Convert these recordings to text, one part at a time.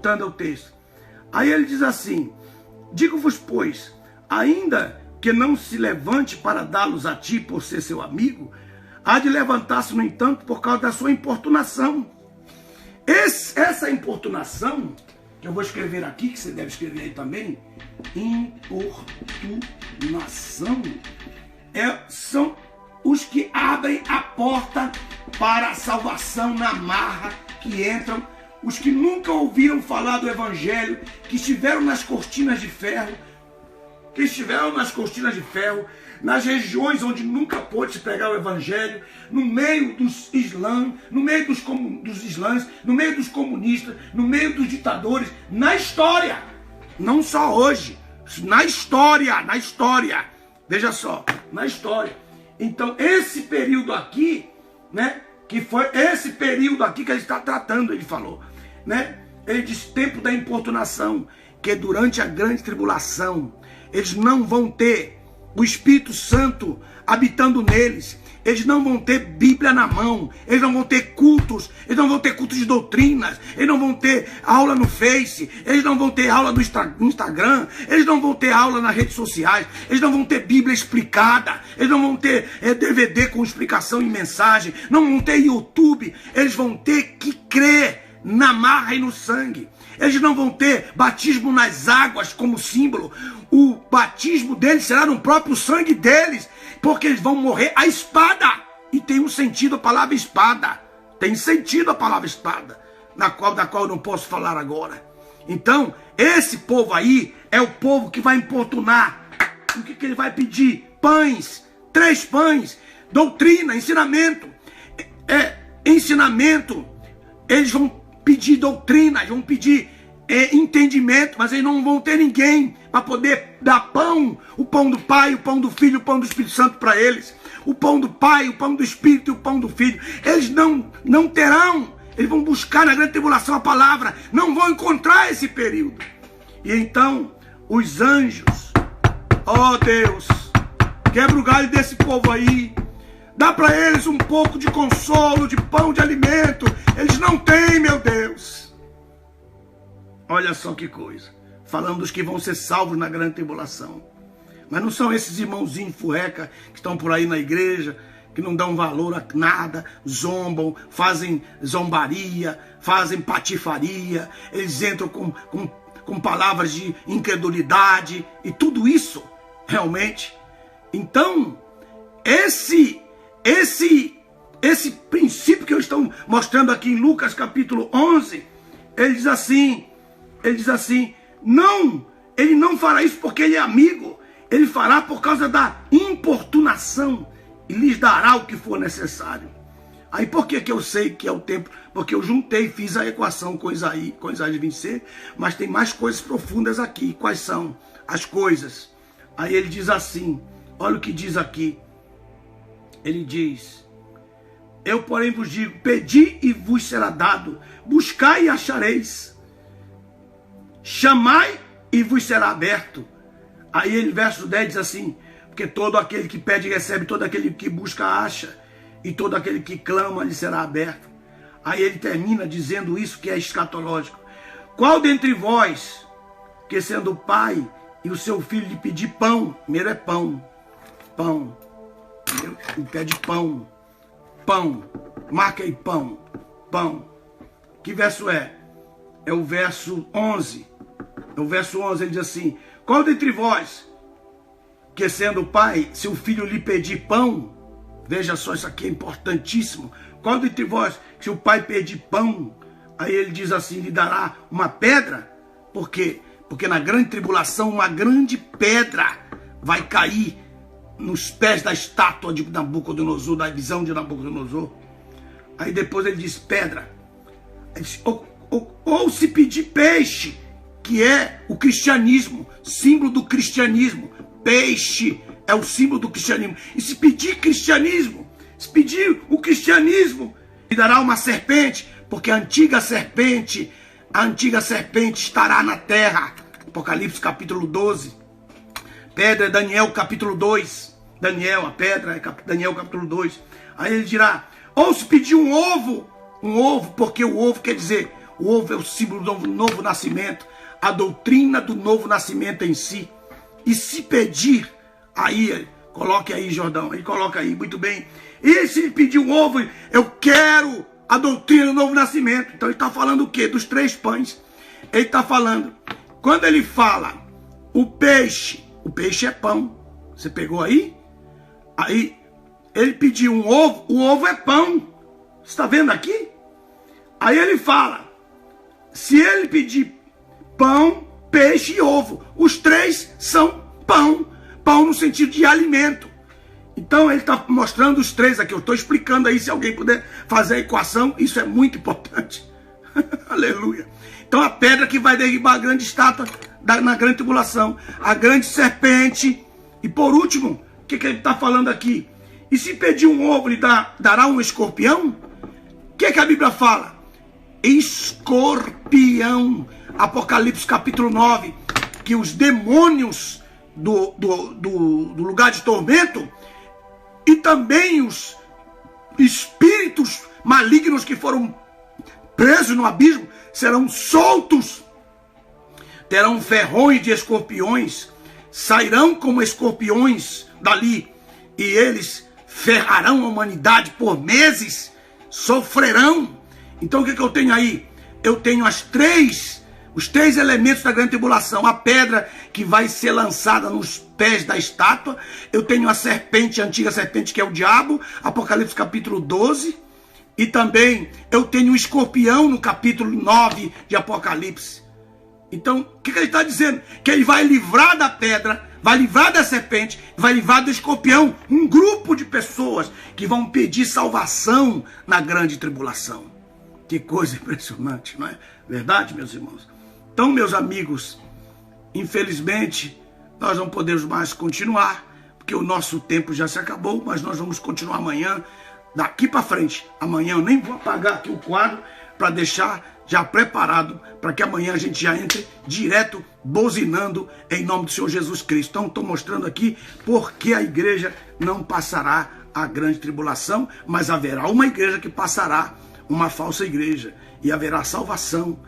voltando ao texto. Aí ele diz assim: digo-vos, pois, ainda que não se levante para dá-los a ti por ser seu amigo, há de levantar-se, no entanto, por causa da sua importunação. Essa importunação, que eu vou escrever aqui, que você deve escrever aí também, importunação, são os que abrem a porta para a salvação na marra, que entram, os que nunca ouviram falar do Evangelho, que estiveram nas cortinas de ferro, nas regiões onde nunca pôde se pregar o Evangelho, no meio dos islãs, no meio dos islãs, no meio dos comunistas, no meio dos ditadores, na história, não só hoje, na história, veja só, na história. Então esse período aqui, né, que foi esse período aqui que ele está tratando, ele falou, né, ele diz tempo da importunação, que durante a grande tribulação eles não vão ter o Espírito Santo habitando neles, eles não vão ter Bíblia na mão, eles não vão ter cultos, eles não vão ter cultos de doutrinas, eles não vão ter aula no Face, eles não vão ter aula no Instagram, eles não vão ter aula nas redes sociais, eles não vão ter Bíblia explicada, eles não vão ter DVD com explicação e mensagem, não vão ter YouTube, eles vão ter que crer na marra e no sangue. Eles não vão ter batismo nas águas como símbolo. O batismo deles será no próprio sangue deles, porque eles vão morrer à espada. E tem um sentido a palavra espada. Tem sentido a palavra espada, da qual eu não posso falar agora. Então, esse povo aí é o povo que vai importunar. O que ele vai pedir? Pães, 3 pães, doutrina, ensinamento. Ensinamento. Eles vão pedir doutrina, eles vão pedir entendimento, mas eles não vão ter ninguém para poder dar pão, o pão do Pai, o pão do Filho, o pão do Espírito Santo para eles. O pão do Pai, o pão do Espírito e o pão do Filho. Eles não terão, eles vão buscar na grande tribulação a palavra, não vão encontrar esse período. E então, os anjos, ó Deus, quebra o galho desse povo aí, dá para eles um pouco de consolo, de pão, de alimento. Eles não têm, meu Deus. Olha só que coisa. Falando dos que vão ser salvos na grande tribulação. Mas não são esses irmãozinhos furreca que estão por aí na igreja, que não dão valor a nada, zombam, fazem zombaria, fazem patifaria. Eles entram com palavras de incredulidade e tudo isso, realmente. Então, esse princípio que eu estou mostrando aqui em Lucas capítulo 11, ele diz assim, não, ele não fará isso porque ele é amigo, ele fará por causa da importunação e lhes dará o que for necessário. Aí por que eu sei que é o tempo? Porque eu juntei, fiz a equação com Isaías de vencer, mas tem mais coisas profundas aqui. Quais são as coisas? Aí ele diz assim, olha o que diz aqui. Ele diz: eu porém vos digo, pedi e vos será dado, buscai e achareis, chamai e vos será aberto. Aí ele, verso 10 diz assim, porque todo aquele que pede recebe, todo aquele que busca acha, e todo aquele que clama lhe será aberto. Aí ele termina dizendo isso que é escatológico. Qual dentre vós, que sendo o pai e o seu filho lhe pedir pão, primeiro é pão, ele pede pão, marca aí pão. Que verso é? É o verso 11. No verso 11 ele diz assim, qual dentre vós, que sendo o pai, se o filho lhe pedir pão, veja só, isso aqui é importantíssimo, qual dentre vós, se o pai pedir pão, aí ele diz assim, lhe dará uma pedra? Por quê? Porque na grande tribulação uma grande pedra vai cair nos pés da estátua de Nabucodonosor, da visão de Nabucodonosor. Aí depois ele diz pedra. Ele diz, ou se pedir peixe, que é o cristianismo, símbolo do cristianismo. Peixe é o símbolo do cristianismo. E se pedir cristianismo, se pedir o cristianismo, lhe dará uma serpente, porque a antiga serpente estará na terra. Apocalipse capítulo 12. Pedra é Daniel capítulo 2. Daniel, a pedra é Daniel capítulo 2. Aí ele dirá, ou se pedir um ovo, porque o ovo quer dizer O ovo é o símbolo do novo nascimento, a doutrina do novo nascimento em si. E se pedir, aí, coloque aí, Jordão, aí coloca aí, muito bem. E se pedir um ovo, eu quero a doutrina do novo nascimento. Então ele está falando o quê? Dos 3 pães. Ele está falando, quando ele fala o peixe é pão. Você pegou aí? Aí ele pediu um ovo, o ovo é pão. Você está vendo aqui? Aí ele fala, se ele pedir pão, peixe e ovo, os 3 são pão. Pão no sentido de alimento. Então ele está mostrando os 3 aqui. Eu estou explicando aí, se alguém puder fazer a equação, isso é muito importante. Aleluia. Então a pedra que vai derribar a grande estátua na grande tribulação, a grande serpente. E por último, o que ele está falando aqui? E se pedir um ovo, ele dará um escorpião? O que a Bíblia fala? Escorpião. Apocalipse capítulo 9, que os demônios do lugar de tormento e também os espíritos malignos que foram presos no abismo serão soltos, terão ferrões de escorpiões, sairão como escorpiões dali, e eles ferrarão a humanidade por meses, sofrerão. Então o que eu tenho aí? Eu tenho os 3 elementos da grande tribulação. A pedra que vai ser lançada nos pés da estátua. Eu tenho a serpente, a antiga serpente, que é o diabo, Apocalipse capítulo 12. E também eu tenho o escorpião no capítulo 9 de Apocalipse. Então, o que ele está dizendo? Que ele vai livrar da pedra, vai livrar da serpente, vai livrar do escorpião. Um grupo de pessoas que vão pedir salvação na grande tribulação. Que coisa impressionante, não é verdade, meus irmãos? Então, meus amigos, infelizmente, nós não podemos mais continuar, porque o nosso tempo já se acabou, mas nós vamos continuar amanhã, daqui para frente. Amanhã eu nem vou apagar aqui o quadro para deixar já preparado, para que amanhã a gente já entre direto, buzinando em nome do Senhor Jesus Cristo. Então, estou mostrando aqui porque a igreja não passará a grande tribulação, mas haverá uma igreja que passará, uma falsa igreja, e haverá salvação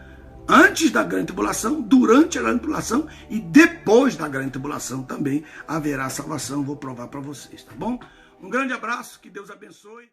antes da grande tribulação, durante a grande tribulação e depois da grande tribulação também haverá salvação. Vou provar para vocês, tá bom? Um grande abraço, que Deus abençoe.